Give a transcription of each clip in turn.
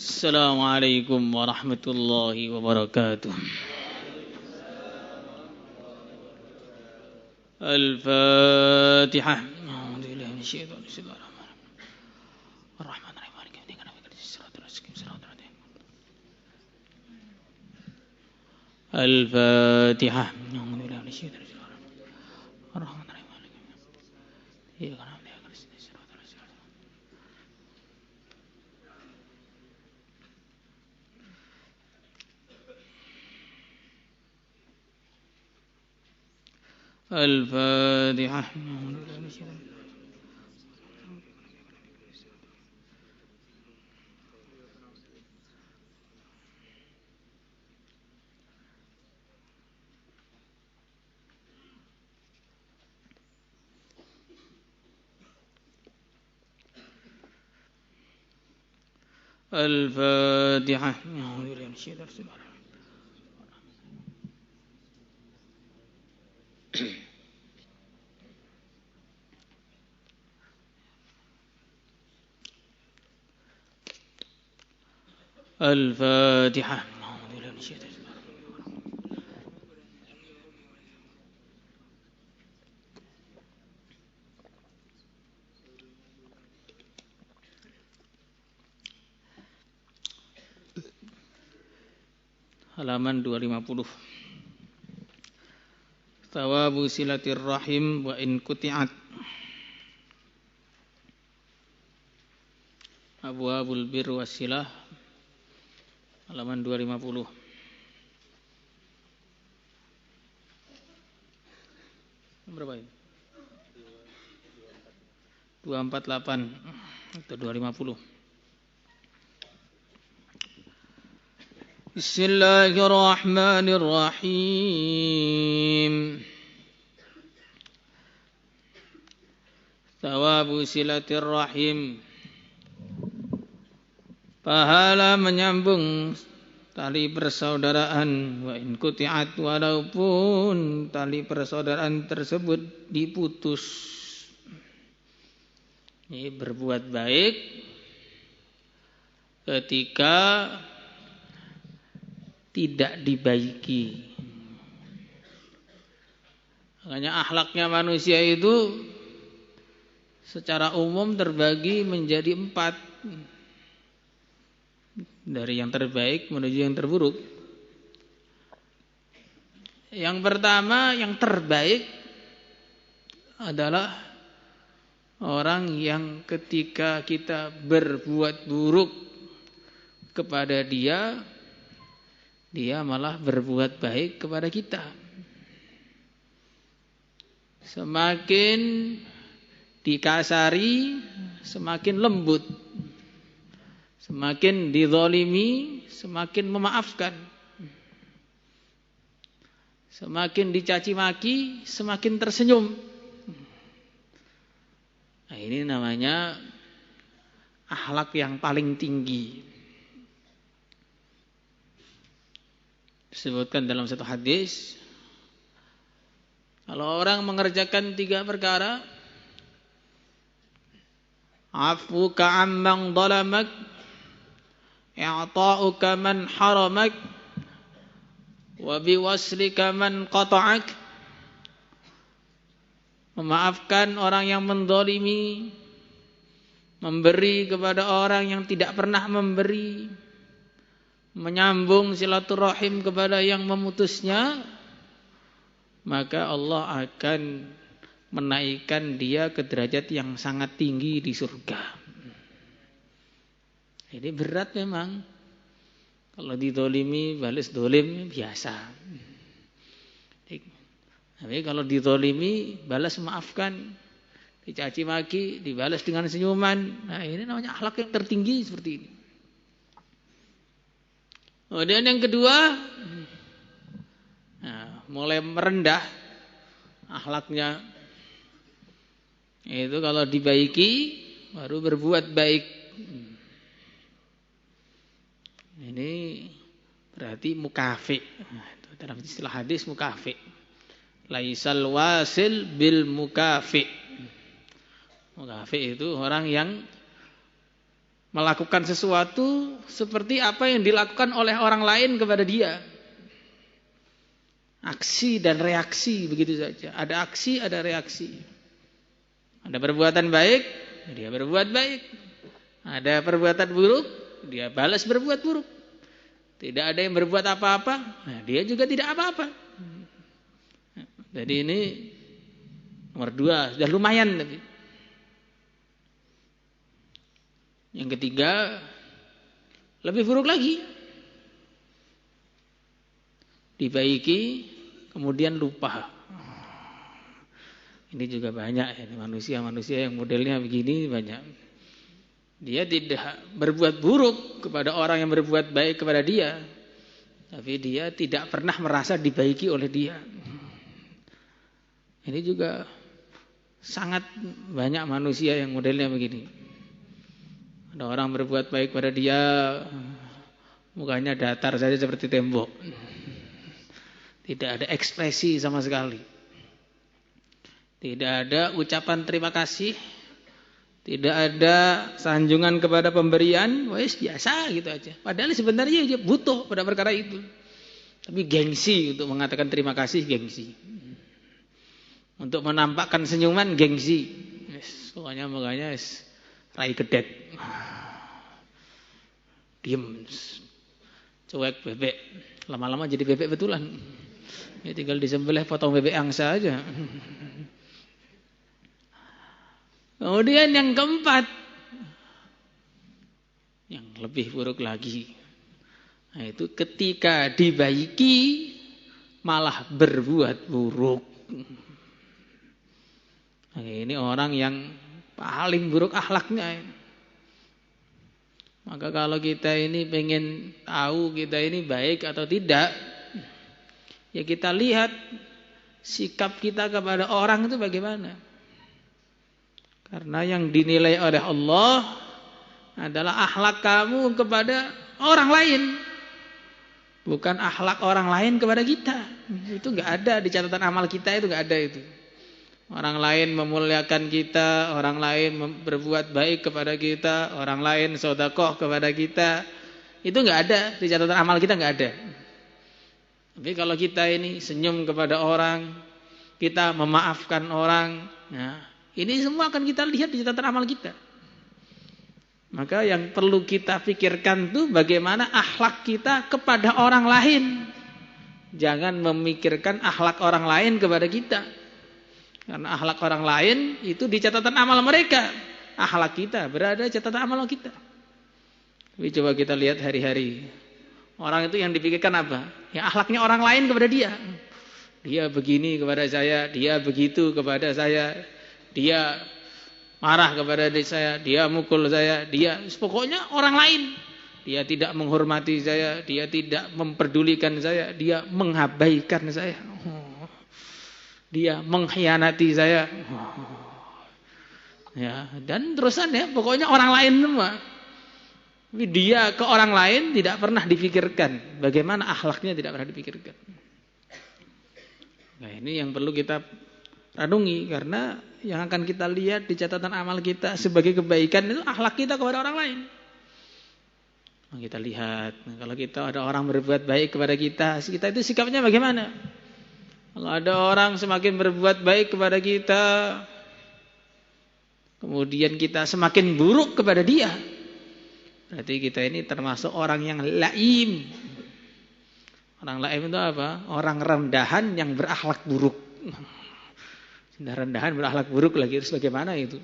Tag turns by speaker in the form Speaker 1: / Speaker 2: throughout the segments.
Speaker 1: Assalamualaikum warahmatullahi wabarakatuh. Al-Fatihah. Al-Fatihah. Al-Fatihah. Al-Fatihah. Al-Fatihah. Halaman 250. Thawabu silatir rahim wa in kuti'at. Abwaabul bir wasilah. Halaman 250. Berapa ini? 248 atau 250. Bismillahirrahmanirrahim. Thawabu silatir rahim. Pahala menyambung tali persaudaraan, wa in kuti'at, walaupun tali persaudaraan tersebut diputus. Ini berbuat baik ketika tidak dibaiki. Makanya akhlaknya manusia itu secara umum terbagi menjadi 4. Dari yang terbaik menuju yang terburuk. Yang pertama, yang terbaik adalah orang yang ketika kita berbuat buruk kepada dia, dia malah berbuat baik kepada kita. Semakin dikasari, semakin lembut. Semakin dizalimi, semakin memaafkan. Semakin dicaci maki, semakin tersenyum. Nah, ini namanya akhlak yang paling tinggi. Disebutkan dalam satu hadis, kalau orang mengerjakan 3 perkara, afuka amman zalamak, i'ta'uka man haramak, wa biwaslika man qata'ak. Memaafkan orang yang menzalimi, memberi kepada orang yang tidak pernah memberi, menyambung silaturahim kepada yang memutusnya, maka Allah akan menaikkan dia ke derajat yang sangat tinggi di surga. Ini berat memang. Kalau dizalimi balas zalim biasa. Tapi kalau dizalimi balas maafkan, dicaci maki dibalas dengan senyuman. Nah, ini namanya akhlak yang tertinggi seperti ini. Kemudian yang kedua, nah, mulai merendah akhlaknya. Itu kalau dibaiki baru berbuat baik. Ini berarti mukafi. Dalam istilah hadis mukafi. Laisal wasil bil mukafi. Mukafi itu orang yang melakukan sesuatu seperti apa yang dilakukan oleh orang lain kepada dia. Aksi dan reaksi begitu saja. Ada aksi, ada reaksi. Ada perbuatan baik, dia berbuat baik. Ada perbuatan buruk, dia balas berbuat buruk. Tidak ada yang berbuat apa-apa, nah dia juga tidak apa-apa. Jadi ini nomor 2, sudah lumayan tapi. Yang ketiga, lebih buruk lagi. Dibaiki, kemudian lupa. Ini juga banyak ya, manusia-manusia yang modelnya begini banyak. Dia tidak berbuat buruk kepada orang yang berbuat baik kepada dia, tapi dia tidak pernah merasa dibaiki oleh dia. Ini juga sangat banyak manusia yang modelnya begini. Ada orang berbuat baik pada dia, mukanya datar saja seperti tembok. Tidak ada ekspresi sama sekali. Tidak ada ucapan terima kasih. Tidak ada sanjungan kepada pemberian. Wes biasa gitu aja. Padahal sebenarnya dia butuh pada perkara itu. Tapi gengsi untuk mengatakan terima kasih, gengsi. Untuk menampakkan senyuman, gengsi. Yes, pokoknya yes. Rai gedet, diem, cuek bebek, lama-lama jadi bebek betulan. Ya tinggal disembelih potong bebek angsa aja. Kemudian yang keempat, yang lebih buruk lagi, nah itu ketika dibaiki malah berbuat buruk. Nah, ini orang yang paling buruk akhlaknya. Maka kalau kita ini pengen tahu kita ini baik atau tidak, ya kita lihat sikap kita kepada orang itu bagaimana. Karena yang dinilai oleh Allah adalah akhlak kamu kepada orang lain, bukan akhlak orang lain kepada kita. Itu enggak ada di catatan amal kita, itu enggak ada itu. Orang lain memuliakan kita, orang lain berbuat baik kepada kita, orang lain sedekah kepada kita. Itu enggak ada di catatan amal kita, enggak ada. Tapi kalau kita ini senyum kepada orang, kita memaafkan orang, nah, ini semua akan kita lihat di catatan amal kita. Maka yang perlu kita pikirkan tuh bagaimana akhlak kita kepada orang lain. Jangan memikirkan akhlak orang lain kepada kita. Karena akhlak orang lain itu di catatan amal mereka. Akhlak kita berada di catatan amal kita. Tapi coba kita lihat hari-hari. Orang itu yang dipikirkan apa? Ya akhlaknya orang lain kepada dia. Dia begini kepada saya, dia begitu kepada saya. Dia marah kepada saya, dia mukul saya, dia pokoknya orang lain. Dia tidak menghormati saya, dia tidak memperdulikan saya, dia mengabaikan saya. Dia mengkhianati saya. Ya, dan terusan ya, pokoknya orang lain semua. Tapi dia ke orang lain tidak pernah dipikirkan. Bagaimana akhlaknya tidak pernah dipikirkan. Nah, ini yang perlu kita renungi, karena yang akan kita lihat di catatan amal kita sebagai kebaikan itu akhlak kita kepada orang lain. Nah, kita lihat, kalau kita ada orang berbuat baik kepada kita itu sikapnya bagaimana? Kalau ada orang semakin berbuat baik kepada kita, kemudian kita semakin buruk kepada dia, berarti kita ini termasuk orang yang laim. Orang laim itu apa? Orang rendahan yang berakhlak buruk. Sudah rendahan berakhlak buruk lagi, terus bagaimana itu?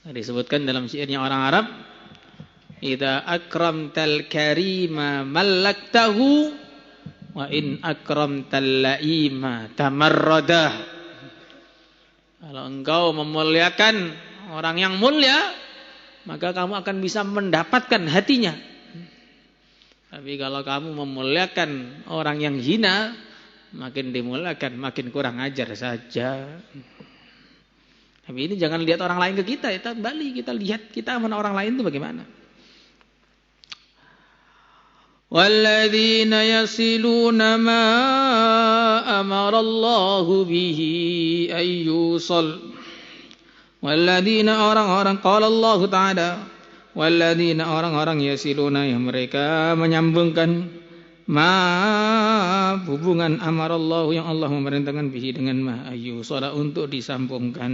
Speaker 1: Disebutkan dalam syairnya orang Arab, "Idza akramtal karima mallaktahu wa in akramtal laima tamarradah." Kalau engkau memuliakan orang yang mulia, maka kamu akan bisa mendapatkan hatinya. Tapi kalau kamu memuliakan orang yang hina, makin dimuliakan makin kurang ajar saja. Tapi ini jangan lihat orang lain ke kita, ya, balik kita lihat kita sama orang lain itu bagaimana. وَالَّذِينَ يَصِلُونَ مَا أَمَرَ اللَّهُ بِهِ أَن يُوصَلَ. وَالَّذِينَ orang-orang qala Allah Ta'ala, Walladzina orang-orang yasiluna yang mereka menyambungkan hubungan amarallahu yang Allah memerintahkan bihi dengan ayyusala untuk disambungkan.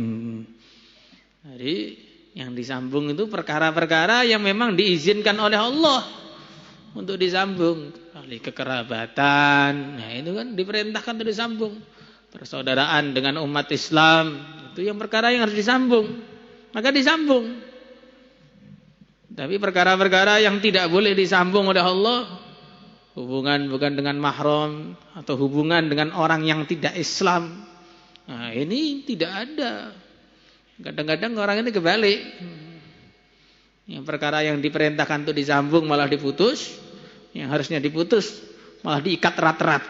Speaker 1: Jadi yang disambung itu perkara-perkara yang memang diizinkan oleh Allah untuk disambung. Ahli kekerabatan, nah itu kan diperintahkan untuk disambung. Persaudaraan dengan umat Islam, itu yang perkara yang harus disambung. Maka disambung. Tapi perkara-perkara yang tidak boleh disambung oleh Allah, hubungan bukan dengan mahram atau hubungan dengan orang yang tidak Islam, nah ini tidak ada. Kadang-kadang orang ini kebalik. Yang perkara yang diperintahkan untuk disambung malah diputus, yang harusnya diputus malah diikat erat-erat.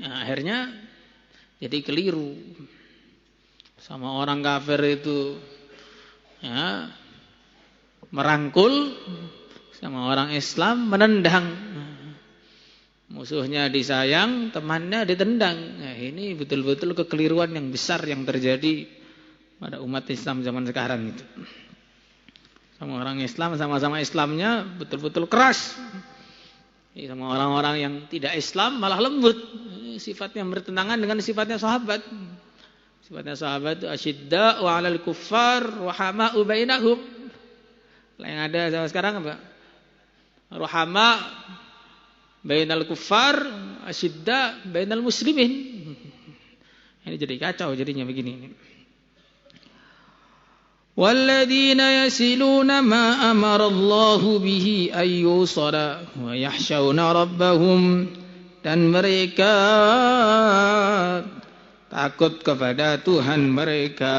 Speaker 1: Nah, akhirnya jadi keliru. Sama orang kafir itu ya, merangkul, sama orang Islam menendang. Musuhnya disayang, temannya ditendang. Nah, ini betul-betul kekeliruan yang besar yang terjadi pada umat Islam zaman sekarang itu. Sama orang Islam, sama-sama Islamnya betul-betul keras. Sama orang-orang yang tidak Islam malah lembut. Sifatnya bertentangan dengan sifatnya sahabat. Sifatnya sahabat itu asyidda wa 'alal kuffar wa hama'u bainahum. Yang ada zaman sekarang apa? Rahama bainal kuffar, asyidda bainal muslimin. Ini jadi kacau jadinya begini. Walladzina yasiluna ma amarallahu bihi ayyusala wa yakhshawna rabbahum, dan mereka takut kepada Tuhan mereka.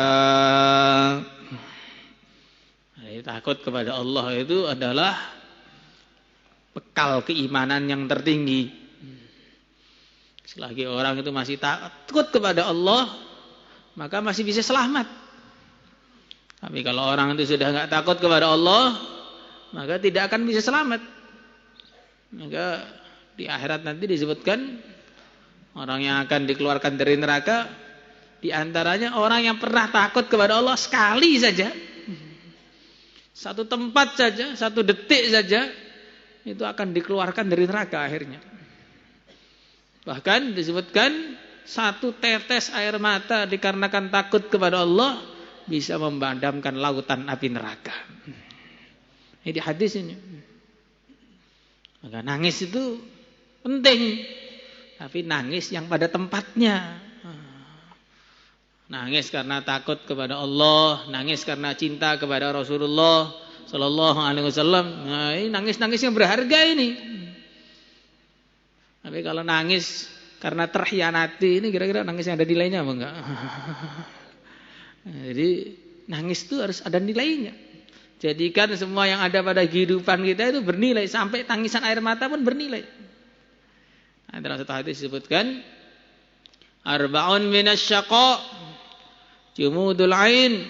Speaker 1: Takut kepada Allah itu adalah bekal keimanan yang tertinggi. Selagi orang itu masih takut kepada Allah, maka masih bisa selamat. Tapi kalau orang itu sudah enggak takut kepada Allah, maka tidak akan bisa selamat. Maka di akhirat nanti disebutkan orang yang akan dikeluarkan dari neraka, di antaranya orang yang pernah takut kepada Allah sekali saja. Satu tempat saja, satu detik saja, itu akan dikeluarkan dari neraka akhirnya. Bahkan disebutkan satu tetes air mata dikarenakan takut kepada Allah bisa memadamkan lautan api neraka. Ini di hadis ini. Maka nangis itu penting, tapi nangis yang pada tempatnya. Nangis karena takut kepada Allah, nangis karena cinta kepada Rasulullah Sallallahu Alaihi Wasallam. Nah, ini nangis-nangis yang berharga ini. Tapi kalau nangis karena terhianati, ini kira-kira nangis yang ada nilainya apa enggak? Nah, jadi nangis itu harus ada nilainya. Jadikan semua yang ada pada kehidupan kita itu bernilai, sampai tangisan air mata pun bernilai. Nah, dalam satu hadis disebutkan arba'un minasyaqa, jumudul ain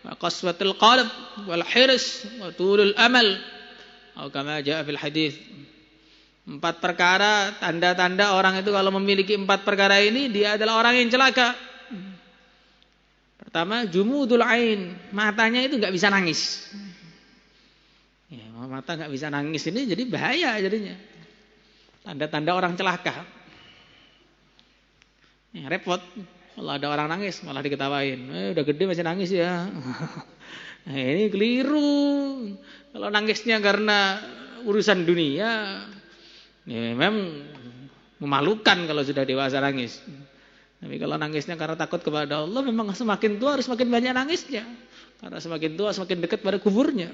Speaker 1: wa qaswatul qalb wal hirs wa tulul amal, atau kama jaa fil hadis. 4 perkara, tanda-tanda orang itu kalau memiliki 4 perkara ini, dia adalah orang yang celaka. Pertama, jumudul ain, matanya itu enggak bisa nangis. Ya, mata enggak bisa nangis ini jadi bahaya jadinya. Tanda-tanda orang celaka. Ya, repot. Kalau ada orang nangis malah diketawain. Udah gede masih nangis ya. Nah, ini keliru. Kalau nangisnya karena urusan dunia, ya memang memalukan kalau sudah dewasa nangis. Tapi kalau nangisnya karena takut kepada Allah, memang semakin tua harus semakin banyak nangisnya. Karena semakin tua semakin dekat pada kuburnya.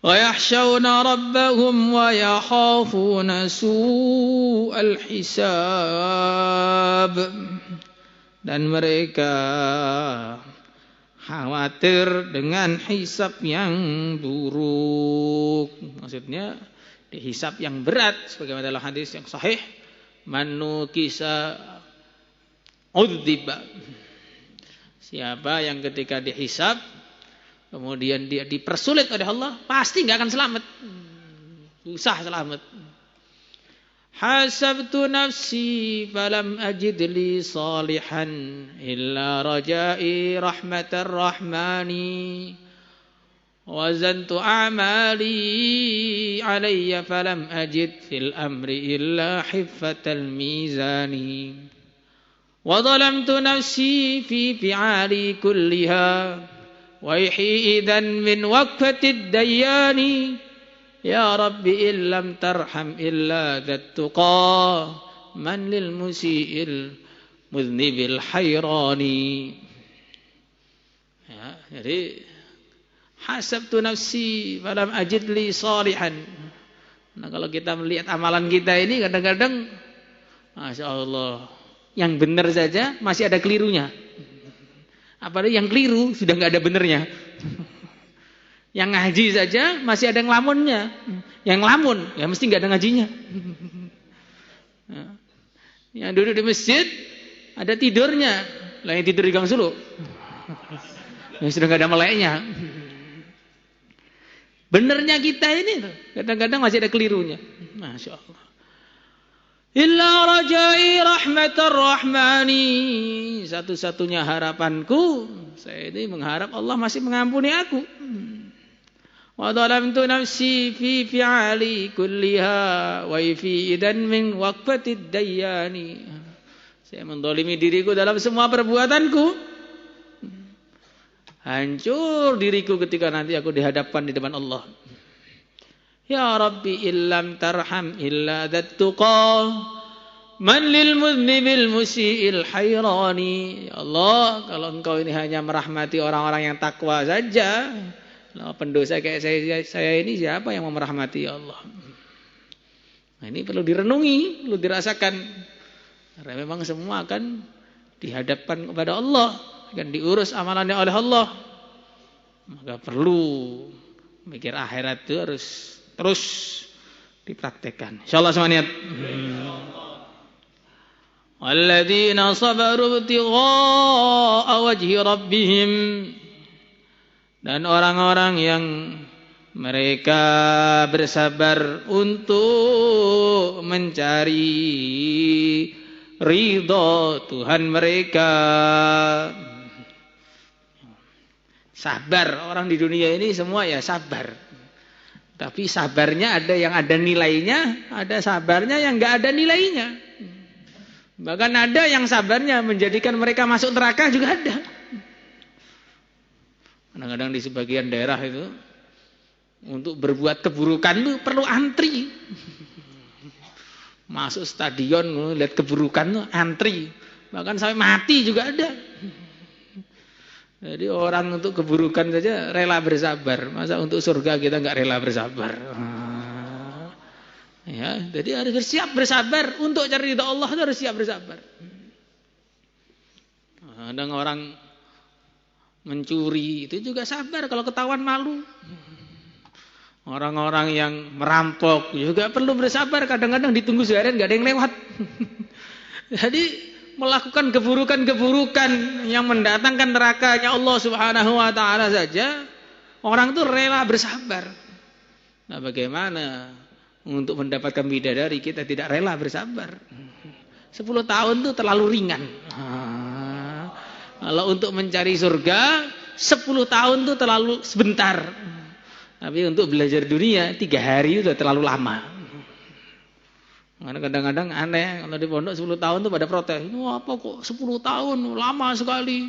Speaker 1: Wa yakhshawna rabbahum wa yakhafuna su'al hisab, dan mereka khawatir dengan hisab yang buruk. Maksudnya dihisab yang berat, sebagaimana dalam hadis yang sahih, man nukisa udziba, siapa yang ketika dihisab kemudian dia dipersulit oleh Allah, pasti enggak akan selamat. Susah selamat. Hasabtu nafsi falam ajid li salihan illa raja'i rahmatar rahmani. Wazantu a'mali alayya falam ajid fil amri illa hiffatal mizani. Wa zalamtu nafsi fi fi'ali kulliha waihi idan min waqfatid dayani. Ya Rabbi illam tarham illa dzattuqa man lil musiil mudnibil hayrani. Ya, jadi hasabtu nafsi falam ajid li salihan. Nah, kalau kita melihat amalan kita ini kadang-kadang Masya Allah, yang benar saja masih ada kelirunya. Apalagi yang keliru sudah nggak ada benernya. Yang ngaji saja masih ada yang ngelamunnya. Yang ngelamun ya mesti nggak ada ngajinya. Yang duduk di masjid ada tidurnya. Lah yang tidur di gang suluk. Yang sudah nggak ada meleknya. Benernya kita ini kadang-kadang masih ada kelirunya. Masya Allah. Illa rajai rahmatar rahmani. Satu-satunya harapanku, saya ini mengharap Allah masih mengampuni aku. Wa dhalamtu nafsi fi fi'ali kulliha wa fi idan min waqfatid dayani. Saya mendolimi diriku dalam semua perbuatanku. Hancur diriku ketika nanti aku dihadapkan di depan Allah. Ya Rabbi illam tarham illa dzattuqa man lil mudnibil musiil hayrani. Ya Allah, kalau Engkau ini hanya merahmati orang-orang yang takwa saja, pendosa kayak saya ini siapa yang mau merahmati ya Allah? Nah, ini perlu direnungi, perlu dirasakan. Karena memang semua akan dihadapkan kepada Allah, akan diurus amalannya oleh Allah. Maka perlu mikir akhirat itu harus terus dipraktekkan. Insyaallah semua niat. Alladzina sabaru ibtigha'a wajhi rabbihim. Dan orang-orang yang mereka bersabar untuk mencari ridha Tuhan mereka. Sabar, orang di dunia ini semua ya sabar. Tapi sabarnya ada yang ada nilainya, ada sabarnya yang enggak ada nilainya. Bahkan ada yang sabarnya menjadikan mereka masuk neraka juga ada. Kadang-kadang di sebagian daerah itu untuk berbuat keburukan itu perlu antri. Masuk stadion lihat keburukan itu antri. Bahkan sampai mati juga ada. Jadi orang untuk keburukan saja rela bersabar. Masa untuk surga kita enggak rela bersabar? Ya, jadi harus bersiap bersabar untuk cari ridha Allah, harus siap bersabar. Ada orang mencuri itu juga sabar kalau ketahuan malu. Orang-orang yang merampok juga perlu bersabar, kadang-kadang ditunggu seharian enggak ada yang lewat. Jadi melakukan keburukan-keburukan yang mendatangkan nerakanya Allah Subhanahu wa taala saja orang itu rela bersabar. Nah, bagaimana untuk mendapatkan bidadari kita tidak rela bersabar? 10 tahun itu terlalu ringan. Kalau untuk mencari surga 10 tahun itu terlalu sebentar. Tapi untuk belajar dunia 3 hari itu sudah terlalu lama. Kadang-kadang aneh kalau di pondok 10 tahun itu pada protes. Wah, apa kok 10 tahun lama sekali.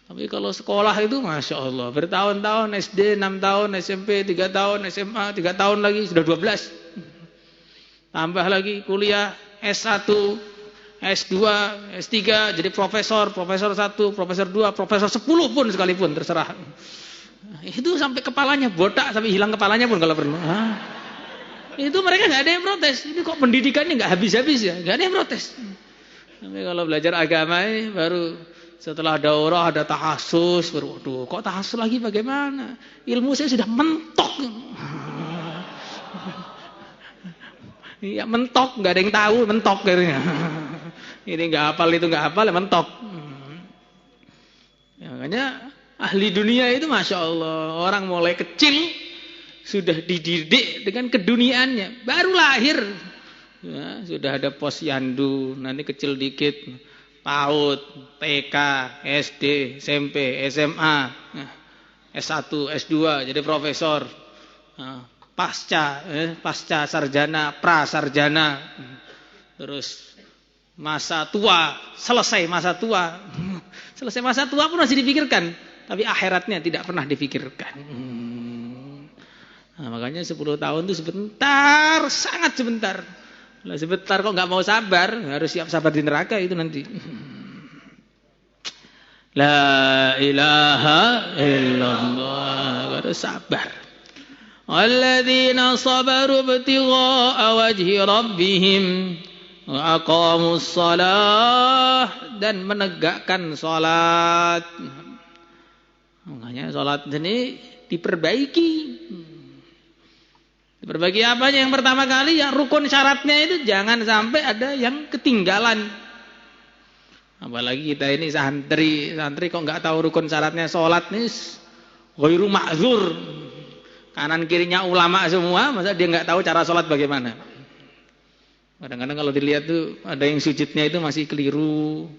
Speaker 1: Tapi kalau sekolah itu Masya Allah bertahun-tahun, SD 6 tahun, SMP 3 tahun, SMA 3 tahun lagi sudah 12. Tambah lagi kuliah S1, S2, S3 jadi profesor 1, profesor 2, profesor 10 pun sekalipun terserah. Itu sampai kepalanya botak, sampai hilang kepalanya pun kalau perlu. Itu mereka nggak ada yang protes. Ini kok pendidikannya nggak habis-habis ya? Nggak ada yang protes. Tapi kalau belajar agama ini baru setelah daurah ada tahasus, baru waduh, kok tahasus lagi bagaimana? Ilmu saya sudah mentok. Iya mentok, nggak ada yang tahu, mentok katanya. Ini nggak hafal, itu nggak hafal, ya mentok. Ya, makanya ahli dunia itu Masya Allah, orang mulai kecil sudah dididik dengan keduniaannya. Baru lahir Ya, sudah ada posyandu, nanti kecil dikit, PAUD, TK, SD, SMP, SMA, S1, S2, jadi profesor, pasca sarjana, prasarjana, terus masa tua, selesai masa tua. Selesai masa tua pun masih dipikirkan, tapi akhiratnya tidak pernah dipikirkan. Nah, makanya 10 tahun itu sebentar, sangat sebentar. Lah sebentar kok nggak mau sabar, harus siap sabar di neraka itu nanti. La ilaha illallah, harus sabar. Alladzina sabaru ibtigha'a wajhi rabbihim wa aqamus shalah, dan menegakkan salat. Makanya salat ini diperbaiki. Diperbaiki apanya? Yang pertama kali yang rukun syaratnya itu jangan sampai ada yang ketinggalan. Apalagi kita ini santri kok nggak tahu rukun syaratnya salat nih, ghairu ma'dzur. Kanan kirinya ulama semua, masa dia nggak tahu cara salat bagaimana? Kadang-kadang kalau dilihat tuh ada yang sujudnya itu masih keliru,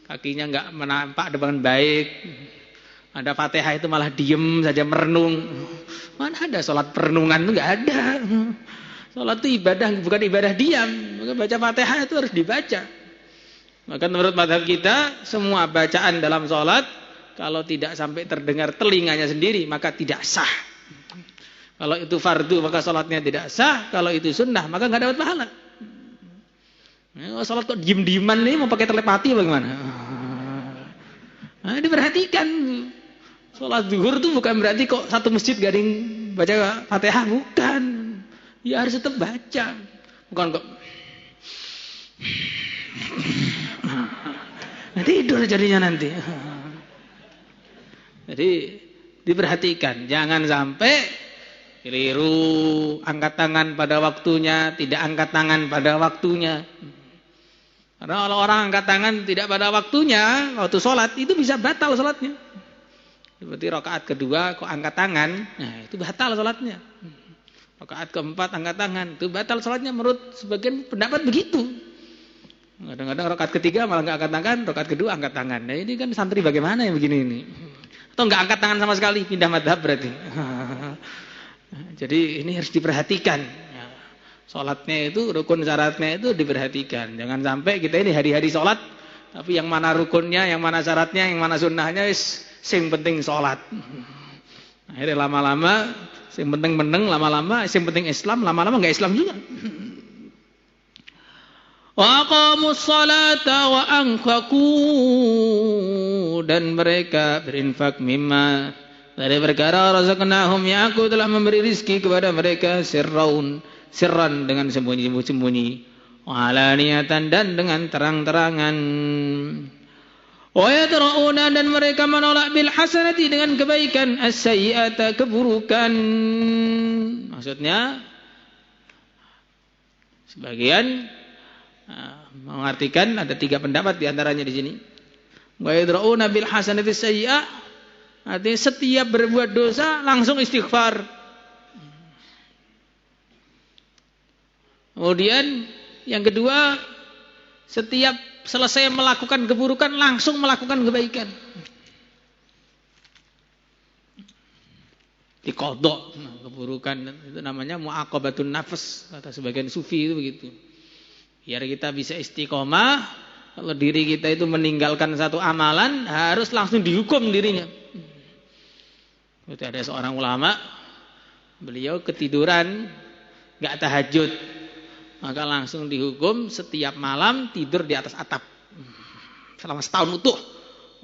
Speaker 1: kakinya nggak menampak dengan baik. Ada Fatihah itu malah diem saja merenung. Mana ada sholat perenungan itu nggak ada. Sholat itu ibadah, bukan ibadah diam. Maka baca Fatihah itu harus dibaca. Maka menurut mazhab kita, semua bacaan dalam sholat kalau tidak sampai terdengar telinganya sendiri maka tidak sah. Kalau itu fardu maka sholatnya tidak sah. Kalau itu sunnah maka nggak dapat pahala. Sholat kok diem-dieman nih mau pakai telepati bagaimana? Nah, diperhatikan. Sholat zuhur itu bukan berarti kok satu masjid gak ada yang baca Fatihah, bukan. Ya harus tetap baca. Bukan kok tidur jadinya nanti. Jadi diperhatikan, jangan sampai keliru, angkat tangan pada waktunya, tidak angkat tangan pada waktunya. Karena kalau orang angkat tangan tidak pada waktunya, waktu sholat itu bisa batal sholatnya. Seperti rakaat kedua kok angkat tangan, nah itu batal sholatnya. Rakaat keempat angkat tangan, itu batal sholatnya menurut sebagian pendapat begitu. Kadang-kadang rakaat ketiga malah nggak angkat tangan, rakaat kedua angkat tangan. Nah ini kan santri bagaimana yang begini ini? Atau nggak angkat tangan sama sekali, pindah madhab berarti. Jadi ini harus diperhatikan. Sholatnya itu, rukun syaratnya itu diperhatikan. Jangan sampai kita ini hari-hari sholat, tapi yang mana rukunnya, yang mana syaratnya, yang mana sunnahnya, sing penting sholat. Akhirnya lama-lama, sing penting meneng, lama-lama, sing penting Islam, lama-lama nggak Islam juga. Wa aqamus salata wa anfaqu, dan mereka berinfak mimma dari perkara razaqnahum, yang aku telah memberi rizki kepada mereka, sirran dengan sembunyi-sembunyi, wa alaniyatan dan dengan terang-terangan. Wa yadra'una, dan mereka menolak bil hasanati dengan kebaikan, as-sayyi'ata keburukan. Maksudnya sebagian mengartikan ada 3 pendapat di antaranya di sini. Wa yadra'una bil hasanati as-sayyi'ah, artinya setiap berbuat dosa langsung istighfar. Kemudian yang kedua, setiap selesai melakukan keburukan langsung melakukan kebaikan. Diqadha keburukan itu namanya muaqabatun nafs, kata sebagian sufi itu begitu. Biar kita bisa istiqomah, kalau diri kita itu meninggalkan satu amalan harus langsung dihukum dirinya. Itu ada seorang ulama, beliau ketiduran enggak tahajud, maka langsung dihukum setiap malam tidur di atas atap selama setahun utuh.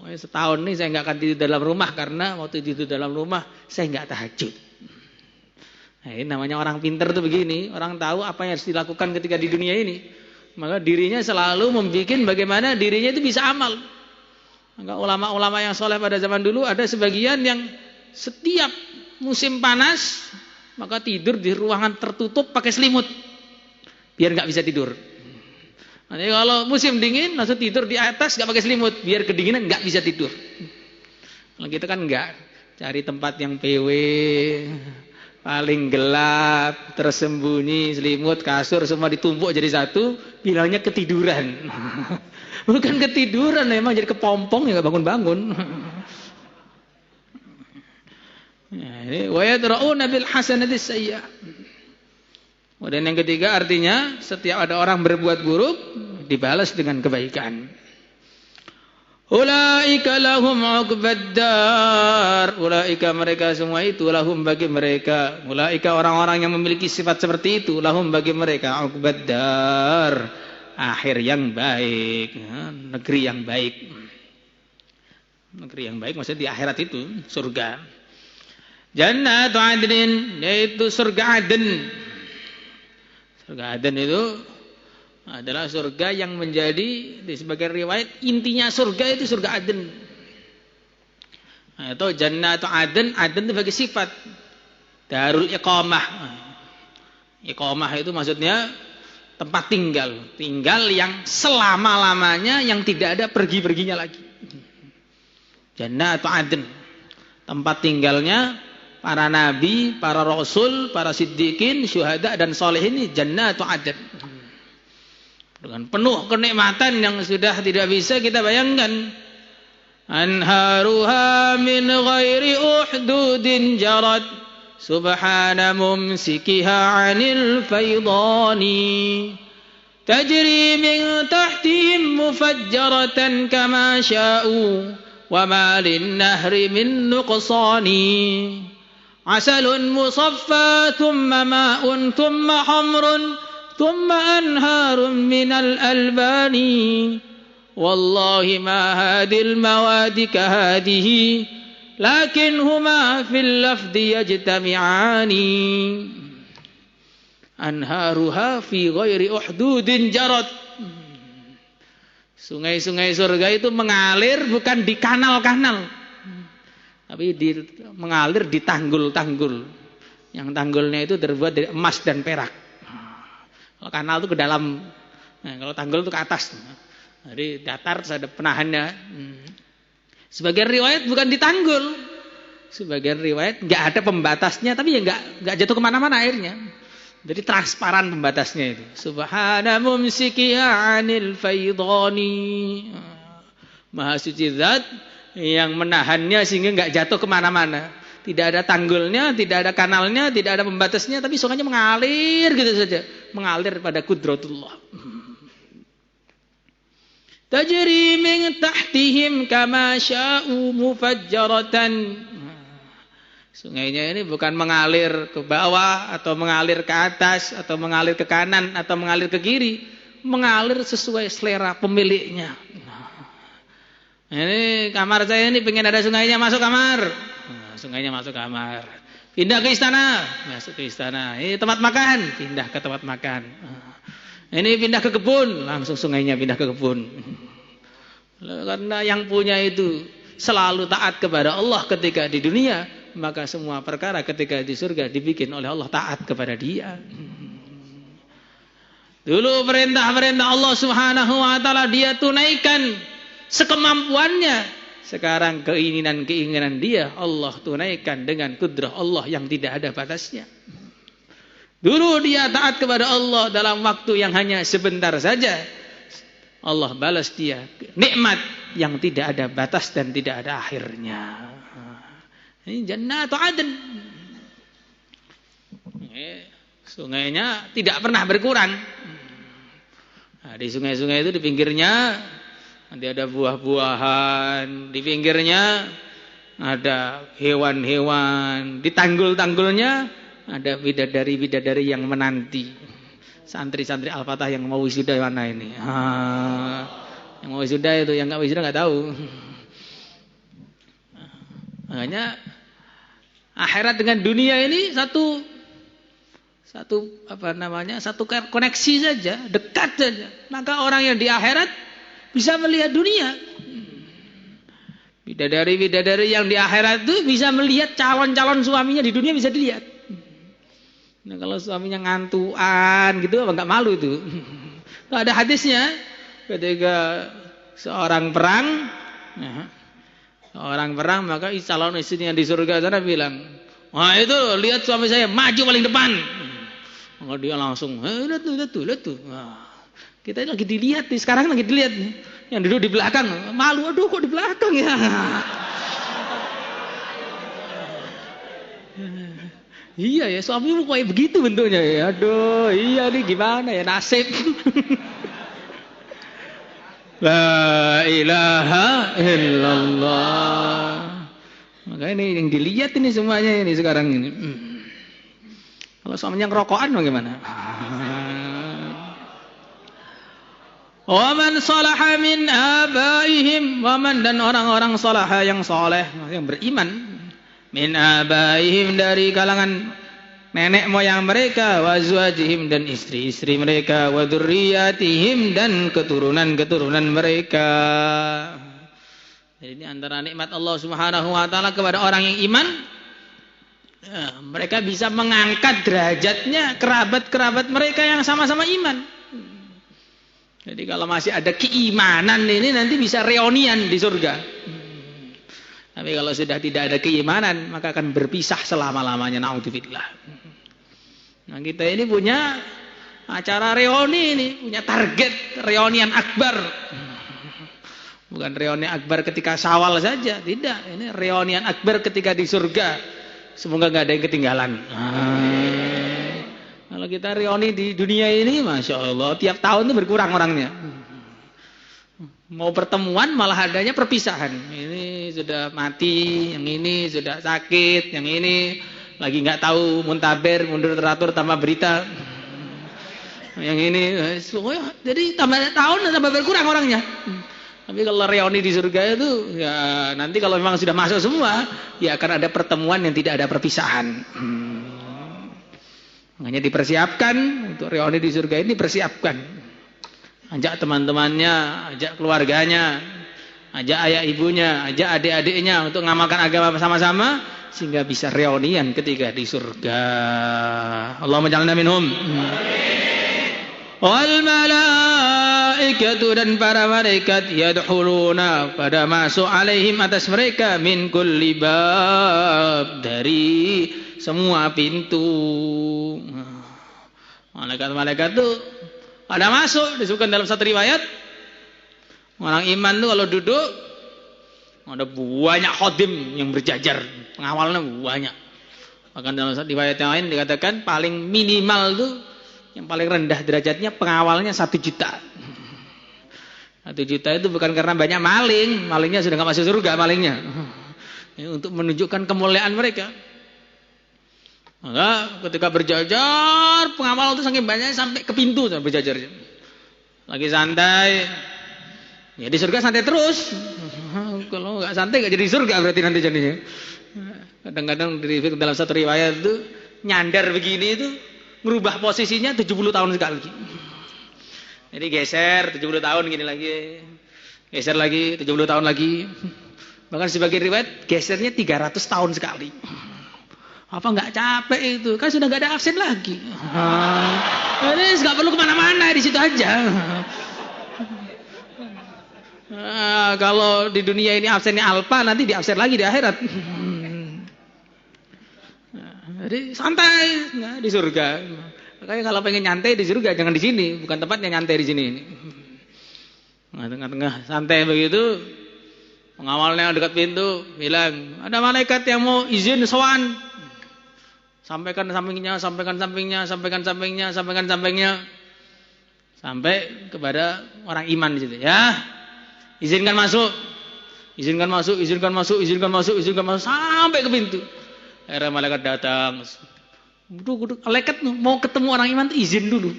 Speaker 1: Setahun ini saya nggak akan tidur dalam rumah, karena waktu tidur dalam rumah saya nggak tahajud. Nah, ini namanya orang pintar tuh begini, orang tahu apa yang harus dilakukan ketika di dunia ini, maka dirinya selalu membuat bagaimana dirinya itu bisa amal. Maka ulama-ulama yang soleh pada zaman dulu ada sebagian yang setiap musim panas maka tidur di ruangan tertutup pakai selimut biar nggak bisa tidur. Nanti kalau musim dingin langsung tidur di atas nggak pakai selimut biar kedinginan nggak bisa tidur. Kalau kita kan nggak, cari tempat yang PW, paling gelap, tersembunyi, selimut, kasur semua ditumpuk jadi satu, bilangnya ketiduran. Bukan ketiduran, memang jadi kepompong ya, nggak bangun-bangun. Wa yadra'una bil hasanati sayyi'ah. Kemudian yang ketiga artinya setiap ada orang berbuat buruk dibalas dengan kebaikan. Ulaika lahum 'uqbad dar. Ulaika mereka semua itu lahum bagi mereka. Ulaika orang-orang yang memiliki sifat seperti itu lahum bagi mereka 'uqbad dar. Akhir yang baik, negeri yang baik. Negeri yang baik maksudnya di akhirat itu surga. Jannatu 'adnin, yaitu surga Aden. Surga Aden itu adalah surga yang menjadi di sebagian riwayat intinya surga itu surga Aden. Atau Jannatu Aden, Aden itu bagi sifat Darul Iqamah. Iqamah itu maksudnya tempat tinggal, tinggal yang selama-lamanya yang tidak ada pergi-perginya lagi. Jannatu Aden, tempat tinggalnya para nabi, para rasul, para siddiqin, syuhada dan sholihin, ini Jannatu Aden. Dengan penuh kenikmatan yang sudah tidak bisa kita bayangkan. Anharuha min ghairi uhdudin jarat subhana mumsikiha 'anil faydani tajri min tahtihim mufajjaratan kama sya'u wa ma lin nahri min nuqsani asalun musaffa thumma ma'un thumma hamrun thumma anharun minal albani wallahi ma hadil mawadi kahadihi lakin huma fil lafdi yajtami'ani anharuha fi ghairi uhdudin jarat. Sungai-sungai surga itu mengalir bukan di kanal-kanal, tapi mengalir di tanggul-tanggul. Yang tanggulnya itu terbuat dari emas dan perak. Kalau kanal itu ke dalam, nah, kalau tanggul itu ke atas. Jadi datar terus ada penahannya. Sebagian riwayat bukan di tanggul, sebagian riwayat nggak ada pembatasnya, tapi ya nggak jatuh kemana-mana airnya. Jadi transparan pembatasnya itu. Subhana mumsikiha 'anil faydani. Maha suci zat yang menahannya sehingga nggak jatuh kemana-mana. Tidak ada tanggulnya, tidak ada kanalnya, tidak ada pembatasnya, tapi sungainya mengalir gitu saja, mengalir pada kudratullah. Tajri min tahtihim kama sya'u mufajjaratan. Sungainya ini bukan mengalir ke bawah atau mengalir ke atas atau mengalir ke kanan atau mengalir ke kiri, mengalir sesuai selera pemiliknya. Ini kamar saya ini pengen ada sungainya, masuk kamar. Sungainya masuk kamar. Pindah ke istana, masuk ke istana. Ini tempat makan, pindah ke tempat makan. Ini pindah ke kebun, langsung sungainya pindah ke kebun. Karena yang punya itu selalu taat kepada Allah ketika di dunia, maka semua perkara ketika di surga dibikin oleh Allah taat kepada Dia. Dulu perintah-perintah Allah Subhanahu wa taala Dia tunaikan sekemampuannya. Sekarang keinginan-keinginan Dia Allah tunaikan dengan kudrah Allah yang tidak ada batasnya. Dulu dia taat kepada Allah dalam waktu yang hanya sebentar saja, Allah balas dia nikmat yang tidak ada batas dan tidak ada akhirnya. Ini Jannatu Aden. Sungainya tidak pernah berkurang. Nah, di sungai-sungai itu di pinggirnya nanti ada buah-buahan, di pinggirnya ada hewan-hewan, di tanggul-tanggulnya ada bidadari-bidadari yang menanti. Santri-santri Al-Fatah yang mau wisuda mana ini? Yang mau wisuda itu, yang nggak wisuda nggak tahu. Makanya akhirat dengan dunia ini satu koneksi saja, dekat saja. Maka orang yang di akhirat bisa melihat dunia. Bidadari-bidadari yang di akhirat itu bisa melihat calon-calon suaminya di dunia, bisa dilihat. Nah, kalau suaminya ngantuan gitu apa nggak malu itu? Nggak ada hadisnya. Ketika seorang perang maka calon istrinya di surga sana bilang, Wah itu lihat suami saya maju paling depan. Kalau dia langsung, lihat tuh. Wah, kita lagi dilihat nih, sekarang lagi dilihat nih. Yang duduk di belakang, malu, aduh kok di belakang ya. Iya ya, suamimu kayak begitu bentuknya ya. Aduh, iya nih gimana ya nasib. La ilaha illallah. Makanya ini yang dilihat ini semuanya ini sekarang ini. Kalau suaminya ngerokokan bagaimana? Wa man salaha min abaihim, wa man dan orang-orang salaha yang saleh, yang beriman, min abaihim dari kalangan nenek moyang mereka, wa azwajihim dan istri-istri mereka, wa dzurriyyatihim dan keturunan-keturunan mereka. Jadi ini antara nikmat Allah Subhanahu wa taala kepada orang yang iman, mereka bisa mengangkat derajatnya kerabat-kerabat mereka yang sama-sama iman. Jadi kalau masih ada keimanan ini nanti bisa reunian di surga. Tapi kalau sudah tidak ada keimanan maka akan berpisah selama-lamanya. Naudzubillah. Nah kita ini punya acara reuni ini, punya target reunian akbar. Bukan reunian akbar ketika Syawal saja, tidak. Ini reunian akbar ketika di surga. Semoga nggak ada yang ketinggalan. Kalau kita reuni di dunia ini, Masya Allah, tiap tahun itu berkurang orangnya. Mau pertemuan malah adanya perpisahan. Ini sudah mati, yang ini sudah sakit, yang ini lagi nggak tahu muntaber, mundur teratur tambah berita. Yang ini, jadi tambah tahun tambah berkurang orangnya. Tapi kalau reuni di surga itu, ya nanti kalau memang sudah masuk semua, ya akan ada pertemuan yang tidak ada perpisahan. Makanya dipersiapkan untuk reuni di surga ini, dipersiapkan. Ajak teman-temannya, ajak keluarganya, ajak ayah ibunya, ajak adik-adiknya untuk ngamalkan agama bersama-sama sehingga bisa reunian ketika di surga. Allahumma ja'alna minhum. Wal malaikatu dan para malaikat yadkhuluna pada masuk alaihim atas mereka min kulli bab dari semua pintu. Malaikat-malaikat itu ada masuk, disebutkan dalam satu riwayat. Orang iman itu kalau duduk ada banyak khodim yang berjajar, pengawalnya banyak. Bahkan dalam satu riwayat yang lain dikatakan paling minimal itu yang paling rendah derajatnya pengawalnya 1 juta. 1 juta itu bukan karena banyak maling, malingnya sudah nggak masuk surga malingnya. Untuk menunjukkan kemuliaan mereka. Maka ketika berjajar pengawal itu saking banyaknya sampai ke pintu berjajar. Lagi santai, ya di surga santai terus. Kalau nggak santai nggak jadi surga berarti nanti jadinya. Kadang-kadang dalam satu riwayat itu nyandar begini itu merubah posisinya 70 tahun sekali. Jadi geser 70 tahun gini lagi, geser lagi 70 tahun lagi. Bahkan sebagai riwayat gesernya 300 tahun sekali. Apa nggak capek itu? Kan sudah nggak ada absen lagi. Jadi nggak perlu kemana-mana, di situ aja. Kalau di dunia ini absennya alpa, nanti di absen lagi di akhirat. Jadi santai di surga. Makanya kalau pengen nyantai di surga jangan di sini, bukan tempatnya nyantai di sini. Tengah-tengah santai begitu, pengawalnya dekat pintu bilang, ada malaikat yang mau izin sowan. Sampaikan sampingnya, sampaikan sampingnya, sampaikan sampingnya, sampaikan sampingnya, sampai kepada orang iman di situ. Ya, izinkan masuk, izinkan masuk, izinkan masuk, izinkan masuk, izinkan masuk, sampai ke pintu. Akhirnya malaikat datang. Malaikat mau ketemu orang iman itu izin dulu.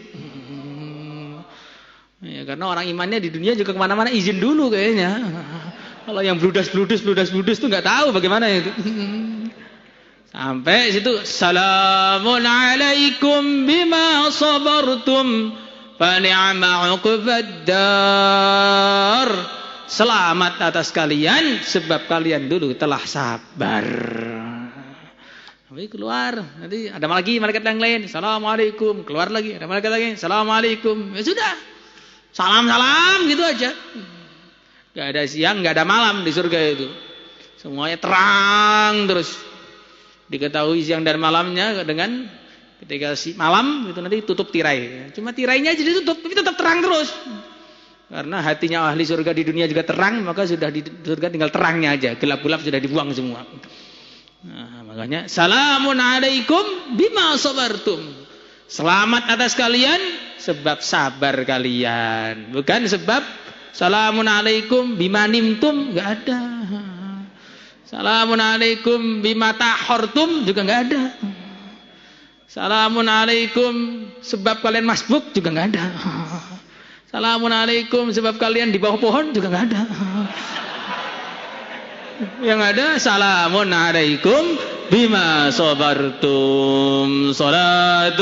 Speaker 1: Ya, karena orang imannya di dunia juga kemana-mana izin dulu kayaknya. Kalau yang bludas tuh nggak tahu bagaimana itu. Sampai situ, salamun alaikum bima sabartum fa ni'ma 'uqbad dar. Selamat atas kalian sebab kalian dulu telah sabar. Tapi keluar, nanti ada lagi malaikat yang lain, assalamualaikum, keluar lagi, ada malaikat lagi, assalamualaikum. Ya sudah, salam-salam gitu aja. Gak ada siang, gak ada malam di surga itu. Semuanya terang terus. Diketahui siang dan malamnya dengan ketika malam itu nanti tutup tirai. Cuma tirainya aja ditutup, tapi tetap terang terus. Karena hatinya ahli surga di dunia juga terang, maka sudah di surga tinggal terangnya aja. Gelap-gelap sudah dibuang semua. Nah, makanya salamun alaikum bima sabartum. Selamat atas kalian sebab sabar kalian. Bukan sebab salamun alaikum bima nimtum, enggak ada. Salamun alaikum bima tahortum juga enggak ada. Salamun alaikum sebab kalian masbuk juga enggak ada. Salamun alaikum sebab kalian di bawah pohon juga enggak ada. Yang ada salamun alaikum bima sabartum. Salatullah